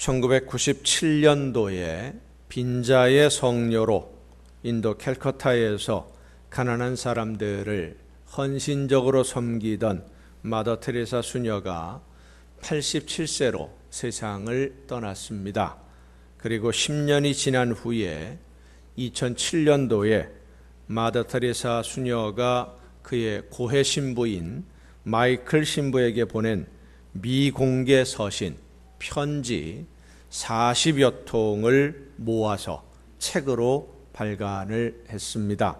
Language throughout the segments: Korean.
1997년도에 빈자의 성녀로 인도 캘커타에서 가난한 사람들을 헌신적으로 섬기던 마더 테레사 수녀가 87세로 세상을 떠났습니다. 그리고 10년이 지난 후에 2007년도에 마더 테레사 수녀가 그의 고해 신부인 마이클 신부에게 보낸 미공개 서신, 편지 40여 통을 모아서 책으로 발간을 했습니다.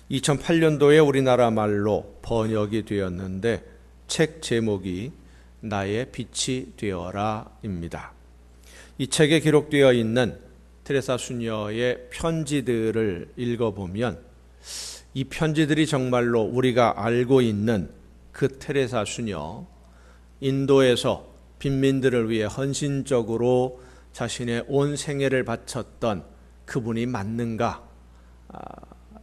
2008년도에 우리나라 말로 번역이 되었는데 책 제목이 나의 빛이 되어라입니다. 이 책에 기록되어 있는 테레사 수녀의 편지들을 읽어보면 이 편지들이 정말로 우리가 알고 있는 그 테레사 수녀, 인도에서 빈민들을 위해 헌신적으로 자신의 온 생애를 바쳤던 그분이 맞는가?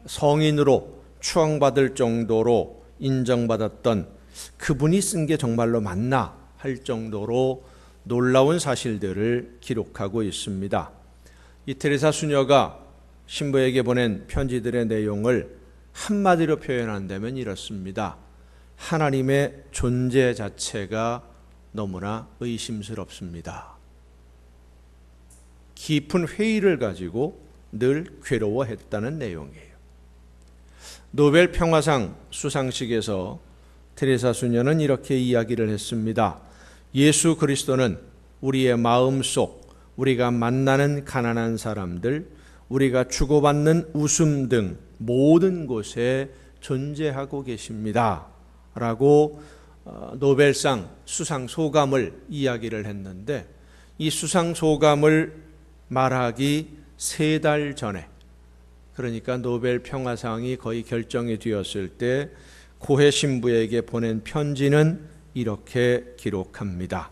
성인으로 추앙받을 정도로 인정받았던 그분이 쓴 게 정말로 맞나 할 정도로 놀라운 사실들을 기록하고 있습니다. 이 테레사 수녀가 신부에게 보낸 편지들의 내용을 한마디로 표현한다면 이렇습니다. 하나님의 존재 자체가 너무나 의심스럽습니다. 깊은 회의를 가지고 늘 괴로워했다는 내용이에요. 노벨 평화상 수상식에서 테레사 수녀는 이렇게 이야기를 했습니다. 예수 그리스도는 우리의 마음속, 우리가 만나는 가난한 사람들, 우리가 주고받는 웃음 등 모든 곳에 존재하고 계십니다. 라고 노벨상 수상 소감을 이야기를 했는데 이 수상 소감을 말하기 3달 전에, 그러니까 노벨 평화상이 거의 결정이 되었을 때 고해 신부에게 보낸 편지는 이렇게 기록합니다.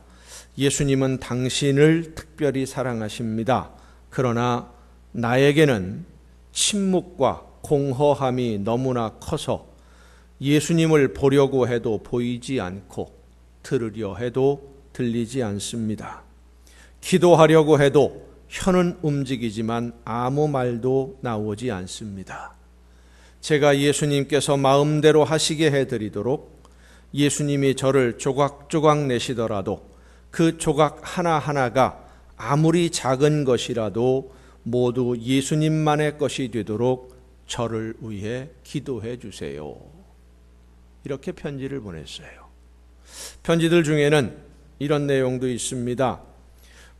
예수님은 당신을 특별히 사랑하십니다. 그러나 나에게는 침묵과 공허함이 너무나 커서 예수님을 보려고 해도 보이지 않고 들으려 해도 들리지 않습니다. 기도하려고 해도 혀는 움직이지만 아무 말도 나오지 않습니다. 제가 예수님께서 마음대로 하시게 해드리도록 예수님이 저를 조각조각 내시더라도 그 조각 하나하나가 아무리 작은 것이라도 모두 예수님만의 것이 되도록 저를 위해 기도해 주세요. 이렇게 편지를 보냈어요. 편지들 중에는 이런 내용도 있습니다.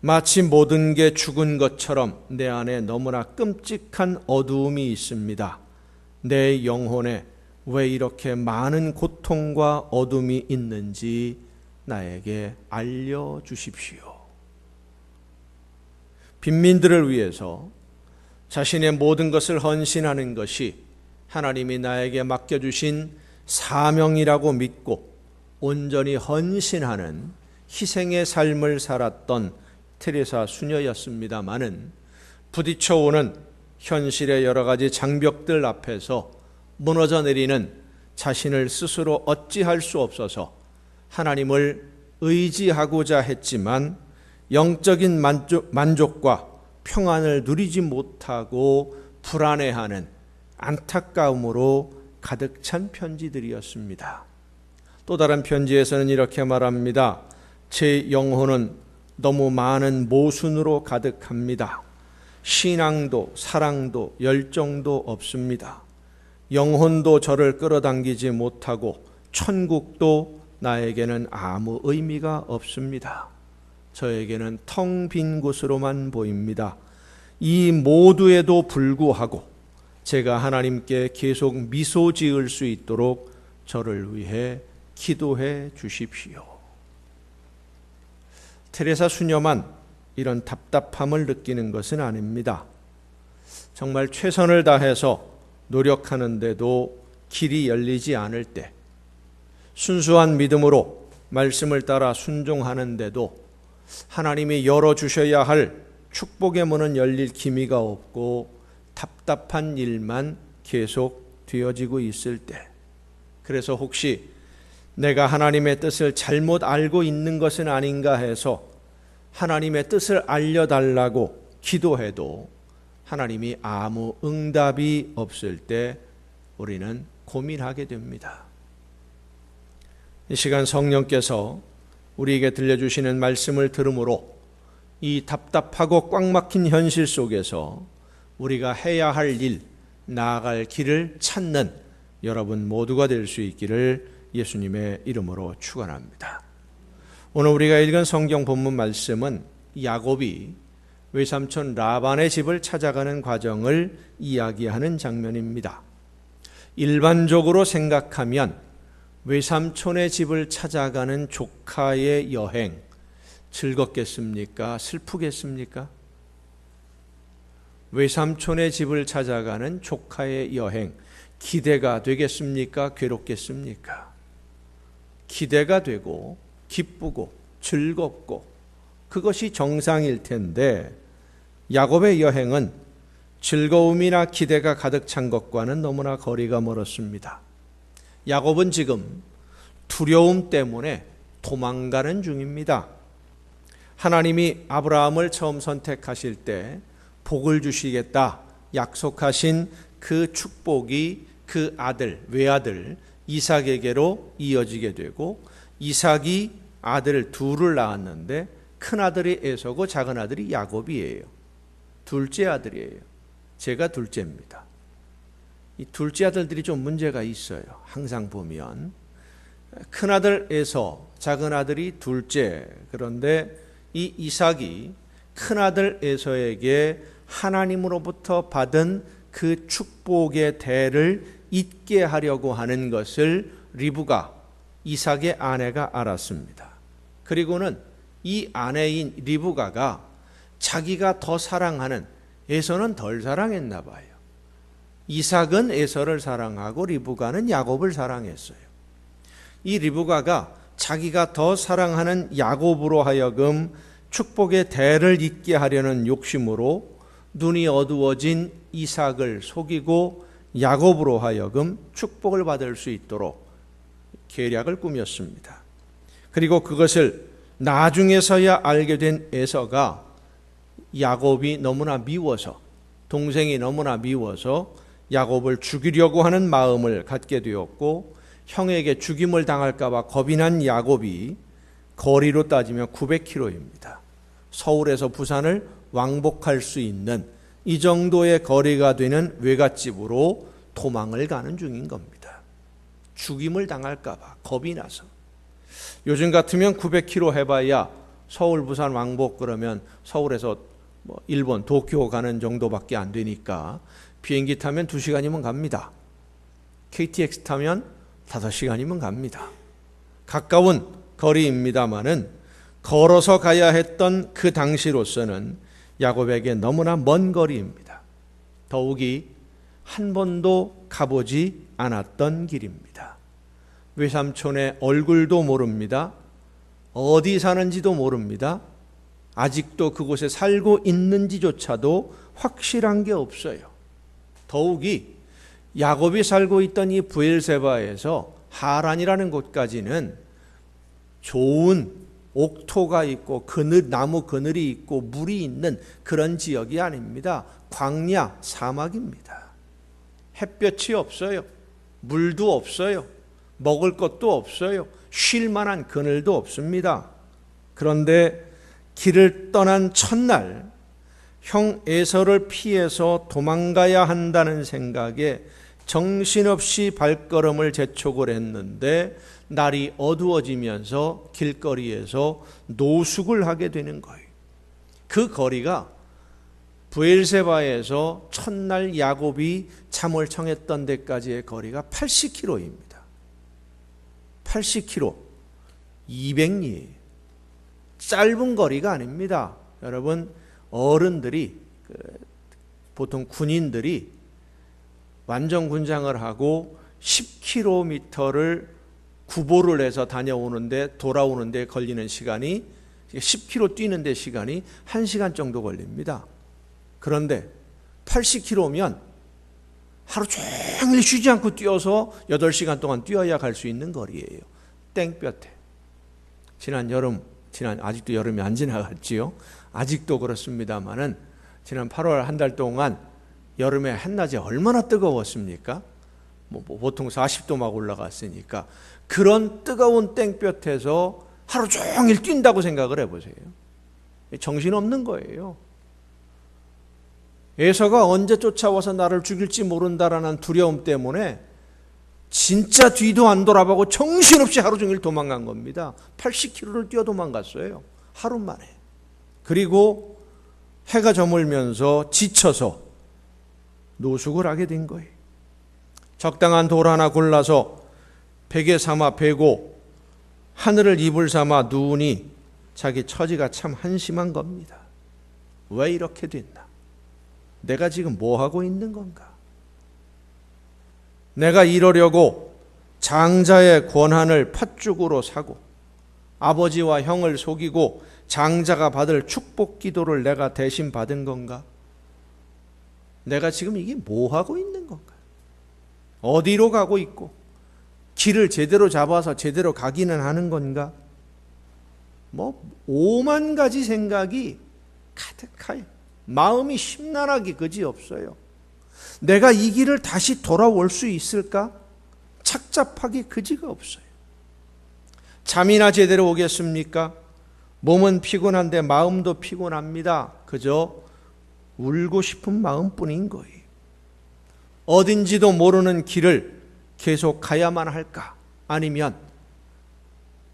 마치 모든 게 죽은 것처럼 내 안에 너무나 끔찍한 어두움이 있습니다. 내 영혼에 왜 이렇게 많은 고통과 어둠이 있는지 나에게 알려주십시오. 빈민들을 위해서 자신의 모든 것을 헌신하는 것이 하나님이 나에게 맡겨주신 사명이라고 믿고 온전히 헌신하는 희생의 삶을 살았던 테레사 수녀였습니다마는 부딪혀오는 현실의 여러 가지 장벽들 앞에서 무너져 내리는 자신을 스스로 어찌할 수 없어서 하나님을 의지하고자 했지만 영적인 만족과 평안을 누리지 못하고 불안해하는 안타까움으로 가득 찬 편지들이었습니다. 또 다른 편지에서는 이렇게 말합니다. 제 영혼은 너무 많은 모순으로 가득합니다. 신앙도 사랑도 열정도 없습니다. 영혼도 저를 끌어당기지 못하고 천국도 나에게는 아무 의미가 없습니다. 저에게는 텅 빈 곳으로만 보입니다. 이 모두에도 불구하고 제가 하나님께 계속 미소 지을 수 있도록 저를 위해 기도해 주십시오. 테레사 수녀만 이런 답답함을 느끼는 것은 아닙니다. 정말 최선을 다해서 노력하는데도 길이 열리지 않을 때, 순수한 믿음으로 말씀을 따라 순종하는데도 하나님이 열어주셔야 할 축복의 문은 열릴 기미가 없고 답답한 일만 계속 되어지고 있을 때, 그래서 혹시 내가 하나님의 뜻을 잘못 알고 있는 것은 아닌가 해서 하나님의 뜻을 알려달라고 기도해도 하나님이 아무 응답이 없을 때 우리는 고민하게 됩니다. 이 시간 성령께서 우리에게 들려주시는 말씀을 들으므로 이 답답하고 꽉 막힌 현실 속에서 우리가 해야 할 일, 나아갈 길을 찾는 여러분 모두가 될 수 있기를 예수님의 이름으로 축원합니다. 오늘 우리가 읽은 성경 본문 말씀은 야곱이 외삼촌 라반의 집을 찾아가는 과정을 이야기하는 장면입니다. 일반적으로 생각하면 외삼촌의 집을 찾아가는 조카의 여행 즐겁겠습니까? 슬프겠습니까? 외삼촌의 집을 찾아가는 조카의 여행 기대가 되겠습니까? 괴롭겠습니까? 기대가 되고 기쁘고 즐겁고 그것이 정상일 텐데 야곱의 여행은 즐거움이나 기대가 가득 찬 것과는 너무나 거리가 멀었습니다. 야곱은 지금 두려움 때문에 도망가는 중입니다. 하나님이 아브라함을 처음 선택하실 때 복을 주시겠다 약속하신 그 축복이 그 아들, 외아들 이삭에게로 이어지게 되고 이삭이 아들 둘을 낳았는데 큰아들이 에서고 작은아들이 야곱이에요. 둘째 아들이에요. 제가 둘째입니다. 이 둘째 아들들이 좀 문제가 있어요. 항상 보면 큰아들 에서, 작은아들이 둘째. 그런데 이 이삭이 큰아들 에서에게 하나님으로부터 받은 그 축복의 대를 잊게 하려고 하는 것을 리브가 이삭의 아내가 알았습니다. 그리고는 이 아내인 리브가가 자기가 더 사랑하는 에서는 덜 사랑했나 봐요. 이삭은 에서를 사랑하고 리브가는 야곱을 사랑했어요. 이 리브가가 자기가 더 사랑하는 야곱으로 하여금 축복의 대를 잊게 하려는 욕심으로 눈이 어두워진 이삭을 속이고 야곱으로 하여금 축복을 받을 수 있도록 계략을 꾸몄습니다. 그리고 그것을 나중에서야 알게 된 에서가 야곱이 너무나 미워서, 동생이 너무나 미워서 야곱을 죽이려고 하는 마음을 갖게 되었고, 형에게 죽임을 당할까 봐 겁이 난 야곱이 거리로 따지면 900km입니다. 서울에서 부산을 왕복할 수 있는 이 정도의 거리가 되는 외갓집으로 도망을 가는 중인 겁니다. 죽임을 당할까 봐 겁이 나서. 요즘 같으면 900km 해봐야 서울 부산 왕복 그러면 서울에서 일본 도쿄 가는 정도밖에 안 되니까 비행기 타면 2시간이면 갑니다. KTX 타면 5시간이면 갑니다. 가까운 거리입니다마는 걸어서 가야 했던 그 당시로서는 야곱에게 너무나 먼 거리입니다. 더욱이 한 번도 가보지 않았던 길입니다. 외삼촌의 얼굴도 모릅니다. 어디 사는지도 모릅니다. 아직도 그곳에 살고 있는지조차도 확실한 게 없어요. 더욱이 야곱이 살고 있던 이 브엘세바에서 하란이라는 곳까지는 좋은 옥토가 있고 나무 그늘이 있고 물이 있는 그런 지역이 아닙니다. 광야, 사막입니다. 햇볕이 없어요. 물도 없어요. 먹을 것도 없어요. 쉴 만한 그늘도 없습니다. 그런데 길을 떠난 첫날 형 에서를 피해서 도망가야 한다는 생각에 정신없이 발걸음을 재촉을 했는데 날이 어두워지면서 길거리에서 노숙을 하게 되는 거예요. 그 거리가 브엘세바에서 첫날 야곱이 잠을 청했던 데까지의 거리가 80km입니다. 80km, 200리. 짧은 거리가 아닙니다. 여러분, 어른들이, 보통 군인들이 완전 군장을 하고 10km를 구보를 해서 다녀오는데 돌아오는데 걸리는 시간이 10km 뛰는데 시간이 1시간 정도 걸립니다. 그런데 80km면 하루 종일 쉬지 않고 뛰어서 8시간 동안 뛰어야 갈 수 있는 거리예요. 땡볕에. 지난 여름 아직도 여름이 안 지나갔지요. 아직도 그렇습니다만은 지난 8월 한 달 동안 여름에 한낮이 얼마나 뜨거웠습니까? 보통 40도 막 올라갔으니까 그런 뜨거운 땡볕에서 하루 종일 뛴다고 생각을 해보세요. 정신없는 거예요. 에서가 언제 쫓아와서 나를 죽일지 모른다라는 두려움 때문에 진짜 뒤도 안 돌아보고 정신없이 하루 종일 도망간 겁니다. 80km를 뛰어 도망갔어요. 하루 만에. 그리고 해가 저물면서 지쳐서 노숙을 하게 된 거예요. 적당한 돌 하나 골라서 베개 삼아 베고 하늘을 이불 삼아 누우니 자기 처지가 참 한심한 겁니다. 왜 이렇게 됐나? 내가 지금 뭐 하고 있는 건가? 내가 이러려고 장자의 권한을 팥죽으로 사고 아버지와 형을 속이고 장자가 받을 축복 기도를 내가 대신 받은 건가? 내가 지금 이게 뭐 하고 있는 건가? 어디로 가고 있고 길을 제대로 잡아서 제대로 가기는 하는 건가? 5만 가지 생각이 가득해요. 마음이 심란하기 그지없어요. 내가 이 길을 다시 돌아올 수 있을까? 착잡하기 그지가 없어요. 잠이나 제대로 오겠습니까? 몸은 피곤한데 마음도 피곤합니다. 그저 울고 싶은 마음뿐인 거예요. 어딘지도 모르는 길을 계속 가야만 할까? 아니면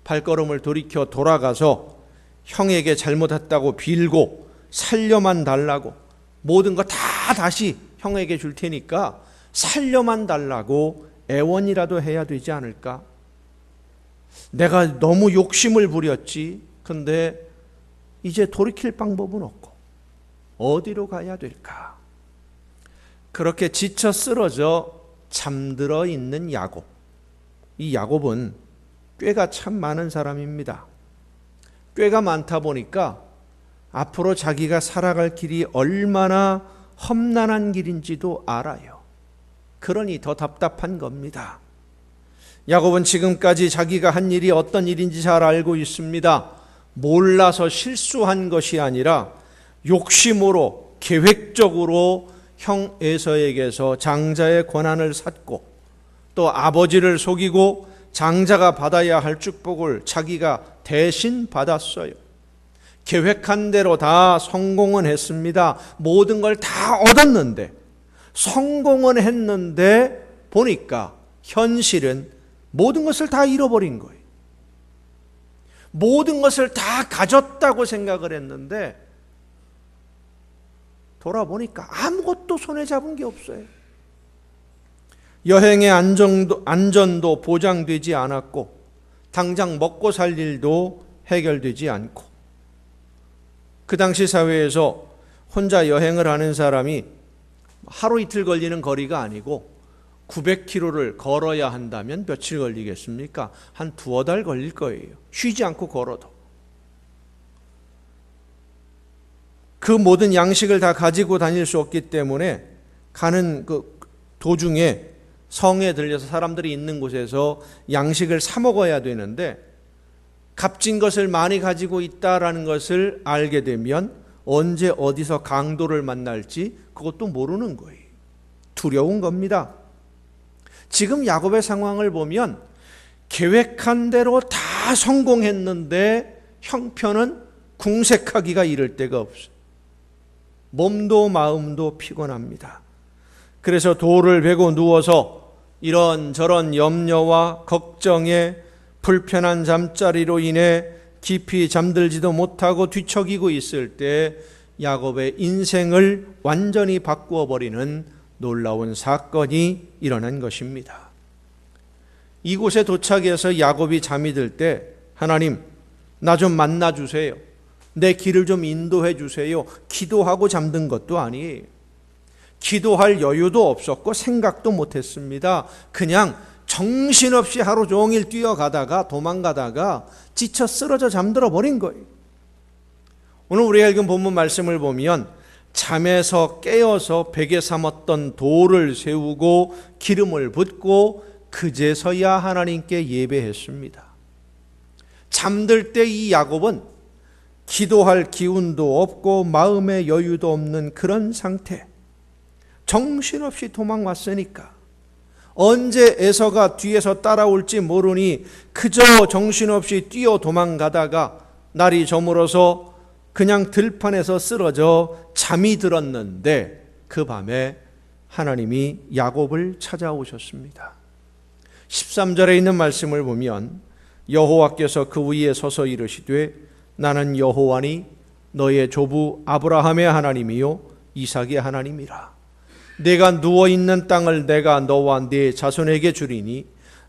발걸음을 돌이켜 돌아가서 형에게 잘못했다고 빌고 살려만 달라고 모든 거 다 다시 형에게 줄 테니까 살려만 달라고 애원이라도 해야 되지 않을까? 내가 너무 욕심을 부렸지. 근데 이제 돌이킬 방법은 없고 어디로 가야 될까? 그렇게 지쳐 쓰러져 잠들어 있는 야곱. 이 야곱은 꾀가 참 많은 사람입니다. 꾀가 많다 보니까 앞으로 자기가 살아갈 길이 얼마나 험난한 길인지도 알아요. 그러니 더 답답한 겁니다. 야곱은 지금까지 자기가 한 일이 어떤 일인지 잘 알고 있습니다. 몰라서 실수한 것이 아니라 욕심으로 계획적으로 형 에서에게서 장자의 권한을 샀고 또 아버지를 속이고 장자가 받아야 할 축복을 자기가 대신 받았어요. 계획한 대로 다 성공은 했습니다. 모든 걸 다 얻었는데 성공은 했는데 보니까 현실은 모든 것을 다 잃어버린 거예요. 모든 것을 다 가졌다고 생각을 했는데 돌아보니까 아무것도 손에 잡은 게 없어요. 여행의 안전도 보장되지 않았고 당장 먹고 살 일도 해결되지 않고 그 당시 사회에서 혼자 여행을 하는 사람이 하루 이틀 걸리는 거리가 아니고 900km를 걸어야 한다면 며칠 걸리겠습니까? 한 두어 달 걸릴 거예요. 쉬지 않고 걸어도. 그 모든 양식을 다 가지고 다닐 수 없기 때문에 가는 그 도중에 성에 들려서 사람들이 있는 곳에서 양식을 사 먹어야 되는데 값진 것을 많이 가지고 있다라는 것을 알게 되면 언제 어디서 강도를 만날지 그것도 모르는 거예요. 두려운 겁니다. 지금 야곱의 상황을 보면 계획한 대로 다 성공했는데 형편은 궁색하기가 이를 데가 없어요. 몸도 마음도 피곤합니다. 그래서 돌을 베고 누워서 이런저런 염려와 걱정에 불편한 잠자리로 인해 깊이 잠들지도 못하고 뒤척이고 있을 때 야곱의 인생을 완전히 바꾸어 버리는 놀라운 사건이 일어난 것입니다. 이곳에 도착해서 야곱이 잠이 들 때 하나님 나 좀 만나 주세요. 내 길을 좀 인도해 주세요. 기도하고 잠든 것도 아니에요. 기도할 여유도 없었고 생각도 못했습니다. 그냥 정신없이 하루 종일 뛰어가다가 도망가다가 지쳐 쓰러져 잠들어 버린 거예요. 오늘 우리가 읽은 본문 말씀을 보면 잠에서 깨어서 베개 삼았던 돌을 세우고 기름을 붓고 그제서야 하나님께 예배했습니다. 잠들 때 이 야곱은 기도할 기운도 없고 마음의 여유도 없는 그런 상태. 정신없이 도망왔으니까 언제 에서가 뒤에서 따라올지 모르니 그저 정신없이 뛰어 도망가다가 날이 저물어서 그냥 들판에서 쓰러져 잠이 들었는데 그 밤에 하나님이 야곱을 찾아오셨습니다. 13절에 있는 말씀을 보면 여호와께서 그 위에 서서 이르시되 나는 여호와니 너의 조부 아브라함의 하나님이요 이삭의 하나님이라. 내가 누워있는 땅을 내가 너와 네 자손에게 주리니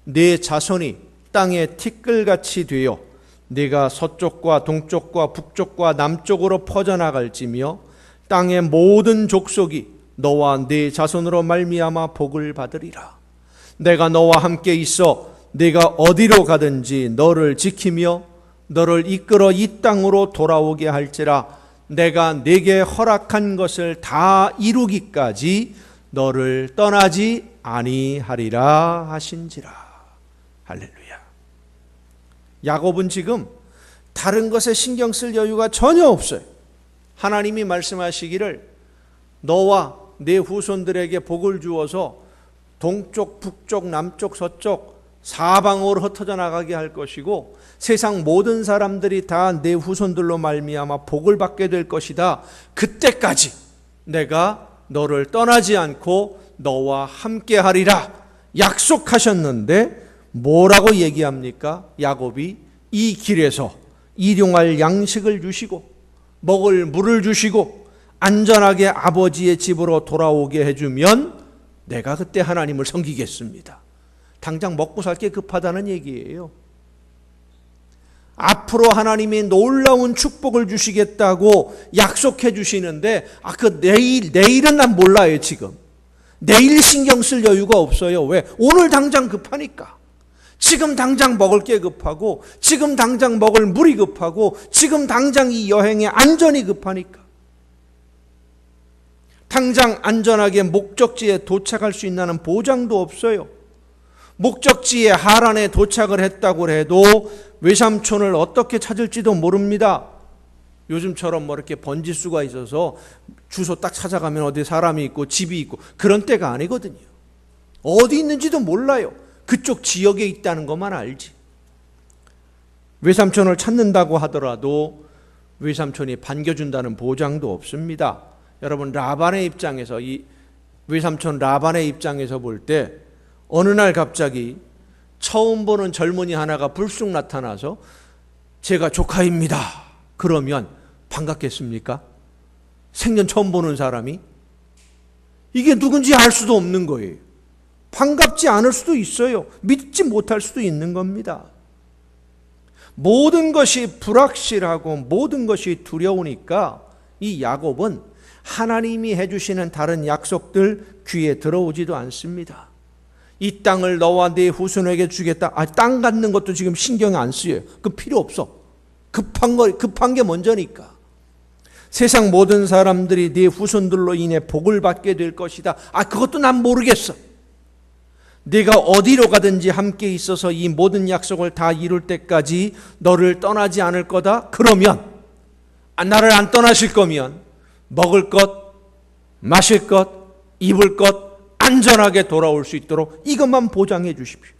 네 자손이 땅의 티끌같이 되어 네가 서쪽과 동쪽과 북쪽과 남쪽으로 퍼져나갈지며 땅의 모든 족속이 너와 네 자손으로 말미암아 복을 받으리라. 내가 너와 함께 있어 네가 어디로 가든지 너를 지키며 너를 이끌어 이 땅으로 돌아오게 할지라. 내가 네게 허락한 것을 다 이루기까지 너를 떠나지 아니하리라 하신지라. 할렐루야. 야곱은 지금 다른 것에 신경 쓸 여유가 전혀 없어요. 하나님이 말씀하시기를 너와 네 후손들에게 복을 주어서 동쪽, 북쪽, 남쪽, 서쪽 사방으로 흩어져 나가게 할 것이고 세상 모든 사람들이 다 내 후손들로 말미암아 복을 받게 될 것이다. 그때까지 내가 너를 떠나지 않고 너와 함께 하리라 약속하셨는데 뭐라고 얘기합니까? 야곱이 이 길에서 일용할 양식을 주시고 먹을 물을 주시고 안전하게 아버지의 집으로 돌아오게 해주면 내가 그때 하나님을 섬기겠습니다. 당장 먹고 살 게 급하다는 얘기예요. 앞으로 하나님이 놀라운 축복을 주시겠다고 약속해 주시는데 그 내일은 난 몰라요. 지금 내일 신경 쓸 여유가 없어요. 왜? 오늘 당장 급하니까. 지금 당장 먹을 게 급하고 지금 당장 먹을 물이 급하고 지금 당장 이 여행의 안전이 급하니까. 당장 안전하게 목적지에 도착할 수 있는 보장도 없어요. 목적지에 하란에 도착을 했다고 해도 외삼촌을 어떻게 찾을지도 모릅니다. 요즘처럼 뭐 이렇게 번지수가 있어서 주소 딱 찾아가면 어디 사람이 있고 집이 있고 그런 때가 아니거든요. 어디 있는지도 몰라요. 그쪽 지역에 있다는 것만 알지. 외삼촌을 찾는다고 하더라도 외삼촌이 반겨준다는 보장도 없습니다. 여러분 라반의 입장에서 이 외삼촌 라반의 입장에서 볼 때 어느 날 갑자기 처음 보는 젊은이 하나가 불쑥 나타나서 제가 조카입니다. 그러면 반갑겠습니까? 생전 처음 보는 사람이? 이게 누군지 알 수도 없는 거예요. 반갑지 않을 수도 있어요. 믿지 못할 수도 있는 겁니다. 모든 것이 불확실하고 모든 것이 두려우니까 이 야곱은 하나님이 해주시는 다른 약속들 귀에 들어오지도 않습니다. 이 땅을 너와 네 후손에게 주겠다. 땅 갖는 것도 지금 신경 안 쓰여요. 그 필요 없어. 급한 게 먼저니까. 세상 모든 사람들이 네 후손들로 인해 복을 받게 될 것이다. 그것도 난 모르겠어. 네가 어디로 가든지 함께 있어서 이 모든 약속을 다 이룰 때까지 너를 떠나지 않을 거다. 그러면 나를 안 떠나실 거면 먹을 것, 마실 것, 입을 것 안전하게 돌아올 수 있도록 이것만 보장해 주십시오.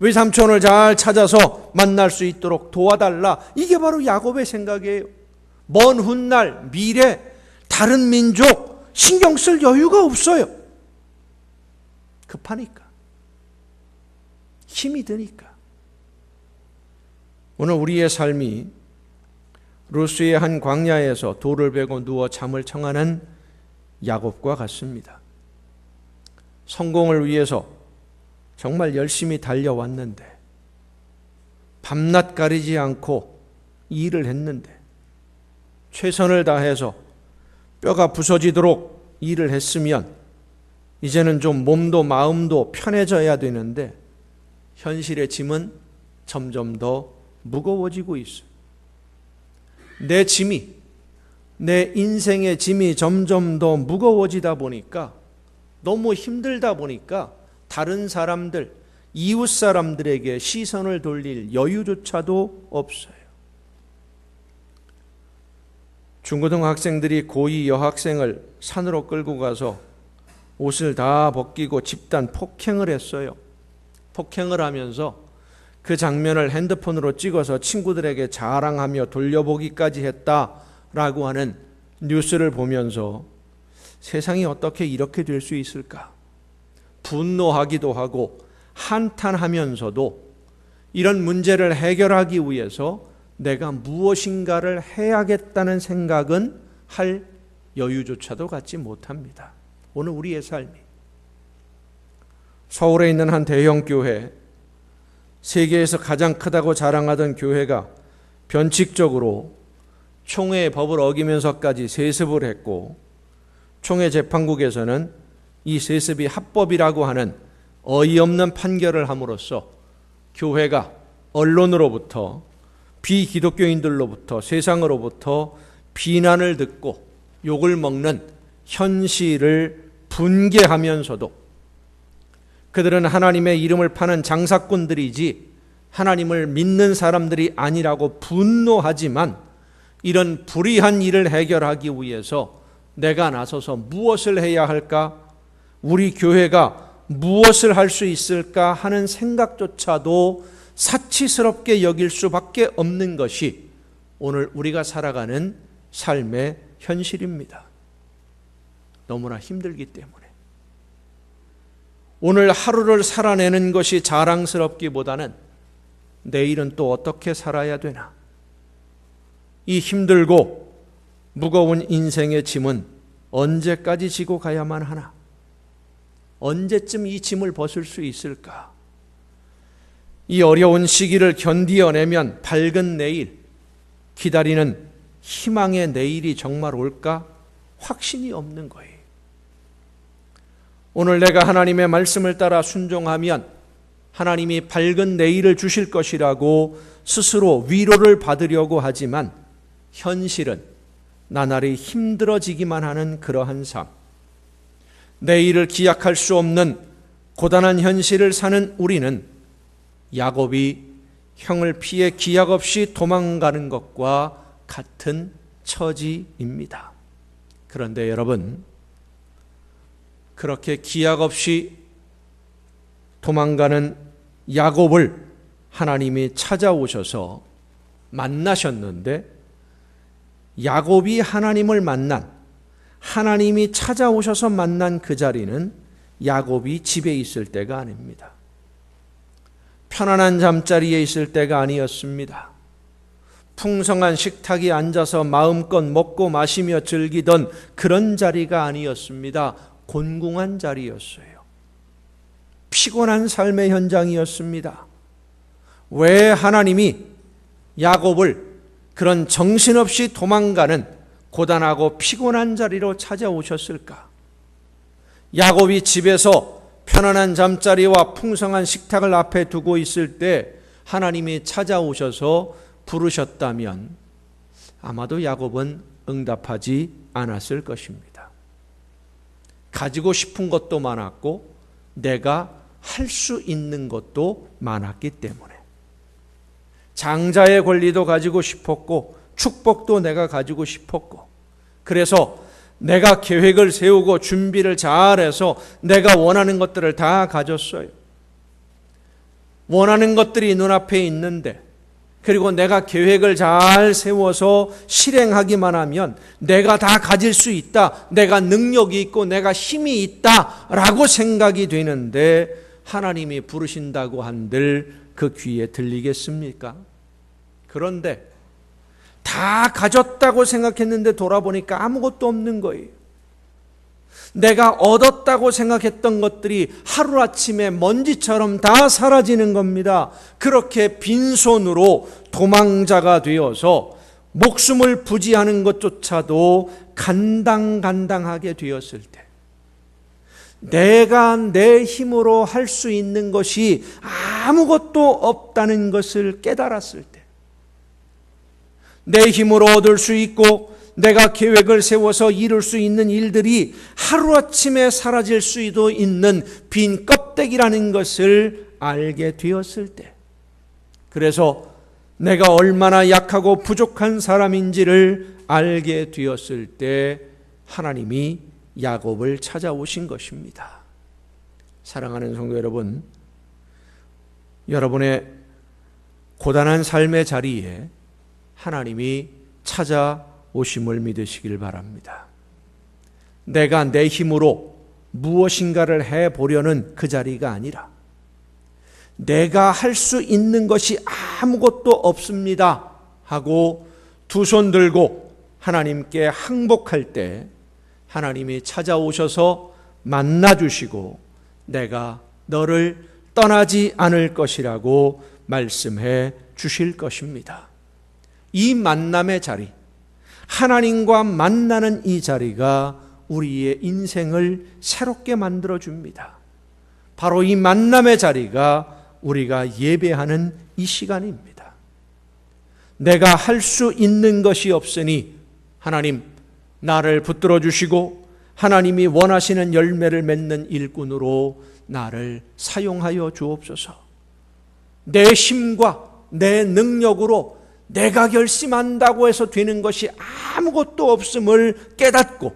외삼촌을 잘 찾아서 만날 수 있도록 도와달라. 이게 바로 야곱의 생각이에요. 먼 훗날 미래 다른 민족 신경 쓸 여유가 없어요. 급하니까. 힘이 드니까. 오늘 우리의 삶이 루스의 한 광야에서 돌을 베고 누워 잠을 청하는 야곱과 같습니다. 성공을 위해서 정말 열심히 달려왔는데 밤낮 가리지 않고 일을 했는데 최선을 다해서 뼈가 부서지도록 일을 했으면 이제는 좀 몸도 마음도 편해져야 되는데 현실의 짐은 점점 더 무거워지고 있어요. 내 짐이, 내 인생의 짐이 점점 더 무거워지다 보니까 너무 힘들다 보니까 다른 사람들, 이웃 사람들에게 시선을 돌릴 여유조차도 없어요. 중고등학생들이 고2 여학생을 산으로 끌고 가서 옷을 다 벗기고 집단 폭행을 했어요. 폭행을 하면서 그 장면을 핸드폰으로 찍어서 친구들에게 자랑하며 돌려보기까지 했다라고 하는 뉴스를 보면서 세상이 어떻게 이렇게 될 수 있을까? 분노하기도 하고 한탄하면서도 이런 문제를 해결하기 위해서 내가 무엇인가를 해야겠다는 생각은 할 여유조차도 갖지 못합니다. 오늘 우리의 삶이 서울에 있는 한 대형 교회, 세계에서 가장 크다고 자랑하던 교회가 변칙적으로 총회의 법을 어기면서까지 세습을 했고, 총회 재판국에서는 이 세습이 합법이라고 하는 어이없는 판결을 함으로써 교회가 언론으로부터, 비기독교인들로부터, 세상으로부터 비난을 듣고 욕을 먹는 현실을 분개하면서도 그들은 하나님의 이름을 파는 장사꾼들이지 하나님을 믿는 사람들이 아니라고 분노하지만, 이런 불의한 일을 해결하기 위해서 내가 나서서 무엇을 해야 할까? 우리 교회가 무엇을 할 수 있을까 하는 생각조차도 사치스럽게 여길 수밖에 없는 것이 오늘 우리가 살아가는 삶의 현실입니다. 너무나 힘들기 때문에. 오늘 하루를 살아내는 것이 자랑스럽기보다는 내일은 또 어떻게 살아야 되나? 이 힘들고 무거운 인생의 짐은 언제까지 지고 가야만 하나? 언제쯤 이 짐을 벗을 수 있을까? 이 어려운 시기를 견디어내면 밝은 내일, 기다리는 희망의 내일이 정말 올까? 확신이 없는 거예요. 오늘 내가 하나님의 말씀을 따라 순종하면 하나님이 밝은 내일을 주실 것이라고 스스로 위로를 받으려고 하지만, 현실은 나날이 힘들어지기만 하는 그러한 삶, 내일을 기약할 수 없는 고단한 현실을 사는 우리는 야곱이 형을 피해 기약 없이 도망가는 것과 같은 처지입니다. 그런데 여러분, 그렇게 기약 없이 도망가는 야곱을 하나님이 찾아오셔서 만나셨는데, 야곱이 하나님을 만난, 하나님이 찾아오셔서 만난 그 자리는 야곱이 집에 있을 때가 아닙니다. 편안한 잠자리에 있을 때가 아니었습니다. 풍성한 식탁에 앉아서 마음껏 먹고 마시며 즐기던 그런 자리가 아니었습니다. 곤궁한 자리였어요. 피곤한 삶의 현장이었습니다. 왜 하나님이 야곱을 그런 정신없이 도망가는 고단하고 피곤한 자리로 찾아오셨을까? 야곱이 집에서 편안한 잠자리와 풍성한 식탁을 앞에 두고 있을 때 하나님이 찾아오셔서 부르셨다면 아마도 야곱은 응답하지 않았을 것입니다. 가지고 싶은 것도 많았고 내가 할 수 있는 것도 많았기 때문에, 장자의 권리도 가지고 싶었고 축복도 내가 가지고 싶었고, 그래서 내가 계획을 세우고 준비를 잘해서 내가 원하는 것들을 다 가졌어요. 원하는 것들이 눈앞에 있는데, 그리고 내가 계획을 잘 세워서 실행하기만 하면 내가 다 가질 수 있다, 내가 능력이 있고 내가 힘이 있다라고 생각이 되는데, 하나님이 부르신다고 한들 그 귀에 들리겠습니까? 그런데 다 가졌다고 생각했는데 돌아보니까 아무것도 없는 거예요. 내가 얻었다고 생각했던 것들이 하루아침에 먼지처럼 다 사라지는 겁니다. 그렇게 빈손으로 도망자가 되어서 목숨을 부지하는 것조차도 간당간당하게 되었을 때, 내가 내 힘으로 할 수 있는 것이 아무것도 없다는 것을 깨달았을 때, 내 힘으로 얻을 수 있고 내가 계획을 세워서 이룰 수 있는 일들이 하루아침에 사라질 수도 있는 빈 껍데기라는 것을 알게 되었을 때, 그래서 내가 얼마나 약하고 부족한 사람인지를 알게 되었을 때 하나님이 야곱을 찾아오신 것입니다. 사랑하는 성도 여러분, 여러분의 고단한 삶의 자리에 하나님이 찾아오심을 믿으시길 바랍니다. 내가 내 힘으로 무엇인가를 해보려는 그 자리가 아니라 내가 할 수 있는 것이 아무것도 없습니다 하고 두 손 들고 하나님께 항복할 때 하나님이 찾아오셔서 만나주시고 내가 너를 떠나지 않을 것이라고 말씀해 주실 것입니다. 이 만남의 자리, 하나님과 만나는 이 자리가 우리의 인생을 새롭게 만들어줍니다. 바로 이 만남의 자리가 우리가 예배하는 이 시간입니다. 내가 할 수 있는 것이 없으니 하나님 나를 붙들어 주시고 하나님이 원하시는 열매를 맺는 일꾼으로 나를 사용하여 주옵소서. 내 힘과 내 능력으로 내가 결심한다고 해서 되는 것이 아무것도 없음을 깨닫고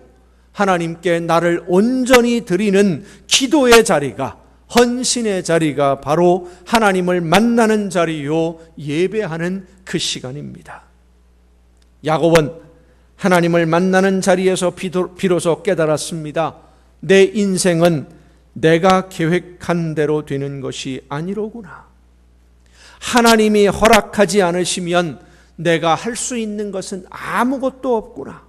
하나님께 나를 온전히 드리는 기도의 자리가, 헌신의 자리가 바로 하나님을 만나는 자리요 예배하는 그 시간입니다. 야곱은 하나님을 만나는 자리에서 비로소 깨달았습니다. 내 인생은 내가 계획한 대로 되는 것이 아니로구나. 하나님이 허락하지 않으시면 내가 할 수 있는 것은 아무것도 없구나.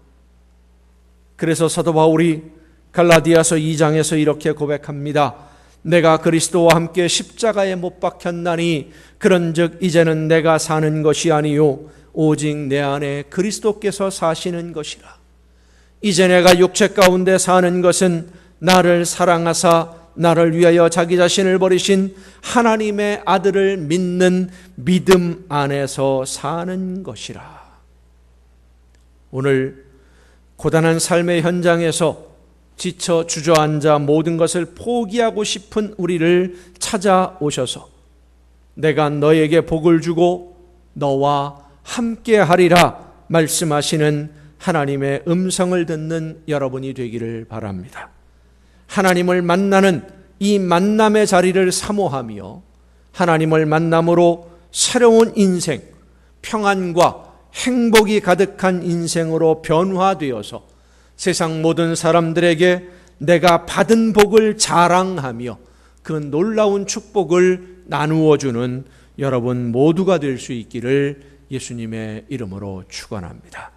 그래서 사도 바울이 갈라디아서 2장에서 이렇게 고백합니다. 내가 그리스도와 함께 십자가에 못 박혔나니 그런즉 이제는 내가 사는 것이 아니요 오직 내 안에 그리스도께서 사시는 것이라. 이제 내가 육체 가운데 사는 것은 나를 사랑하사 나를 위하여 자기 자신을 버리신 하나님의 아들을 믿는 믿음 안에서 사는 것이라. 오늘 고단한 삶의 현장에서 지쳐 주저앉아 모든 것을 포기하고 싶은 우리를 찾아오셔서 내가 너에게 복을 주고 너와 함께 하리라 말씀하시는 하나님의 음성을 듣는 여러분이 되기를 바랍니다. 하나님을 만나는 이 만남의 자리를 사모하며 하나님을 만남으로 새로운 인생, 평안과 행복이 가득한 인생으로 변화되어서 세상 모든 사람들에게 내가 받은 복을 자랑하며 그 놀라운 축복을 나누어 주는 여러분 모두가 될 수 있기를 예수님의 이름으로 축원합니다.